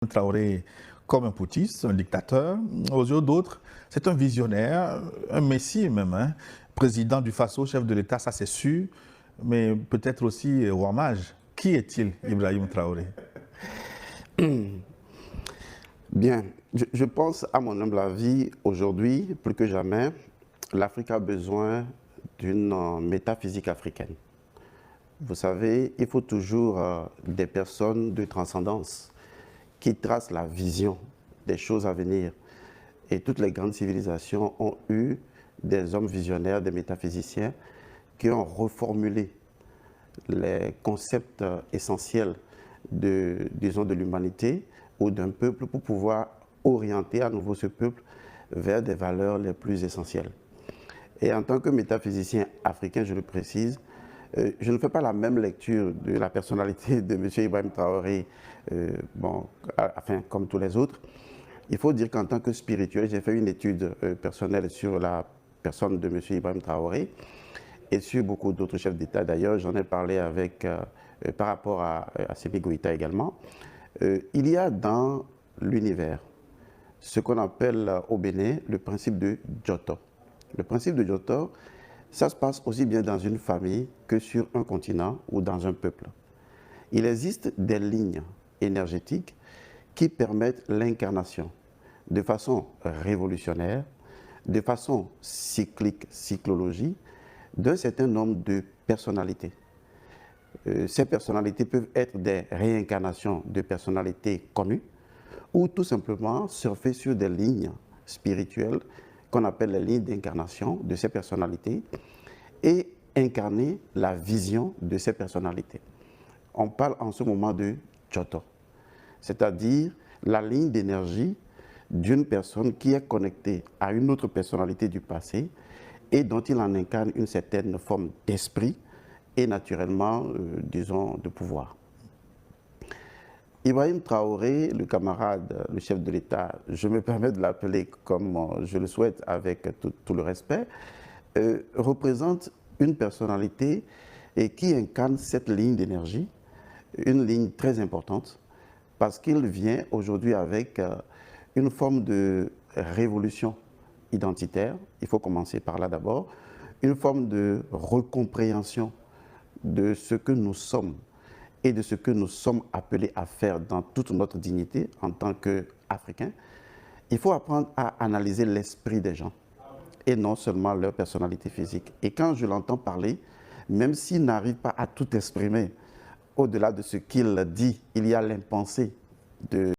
Traoré comme un putschiste, un dictateur. Aux yeux d'autres, c'est un visionnaire, un messie même, hein. Président du Faso, chef de l'État, ça c'est sûr, mais peut-être aussi roi mage. Qui est-il, Ibrahim Traoré? Bien, je pense à mon humble avis, aujourd'hui, plus que jamais, l'Afrique a besoin d'une métaphysique africaine. Vous savez, il faut toujours des personnes de transcendance qui tracent la vision des choses à venir. Et toutes les grandes civilisations ont eu des hommes visionnaires, des métaphysiciens, qui ont reformulé les concepts essentiels disons, de l'humanité ou d'un peuple pour pouvoir orienter à nouveau ce peuple vers des valeurs les plus essentielles. Et en tant que métaphysicien africain, je le précise, je ne fais pas la même lecture de la personnalité de M. Ibrahim Traoré, comme tous les autres. Il faut dire qu'en tant que spirituel, j'ai fait une étude personnelle sur la personne de M. Ibrahim Traoré et sur beaucoup d'autres chefs d'État. D'ailleurs, j'en ai parlé par rapport à Assimi Goïta également. Il y a dans l'univers ce qu'on appelle au Bénin le principe de Djoto. Le principe de Djoto, ça se passe aussi bien dans une famille que sur un continent ou dans un peuple. Il existe des lignes énergétiques qui permettent l'incarnation de façon révolutionnaire, de façon cyclique, cyclologie, d'un certain nombre de personnalités. Ces personnalités peuvent être des réincarnations de personnalités connues ou tout simplement surfer sur des lignes spirituelles qu'on appelle les lignes d'incarnation de ces personnalités et incarner la vision de ces personnalités. On parle en ce moment de Djoto, c'est-à-dire la ligne d'énergie d'une personne qui est connectée à une autre personnalité du passé et dont il en incarne une certaine forme d'esprit et naturellement, disons, de pouvoir. Ibrahim Traoré, le camarade, le chef de l'État, je me permets de l'appeler comme je le souhaite avec tout le respect, représente une personnalité qui incarne cette ligne d'énergie, une ligne très importante, parce qu'il vient aujourd'hui avec une forme de révolution identitaire, il faut commencer par là d'abord, une forme de recompréhension de ce que nous sommes et de ce que nous sommes appelés à faire dans toute notre dignité en tant qu'Africains. Il faut apprendre à analyser l'esprit des gens et non seulement leur personnalité physique. Et quand je l'entends parler, même s'il n'arrive pas à tout exprimer, au-delà de ce qu'il dit, il y a l'impensé de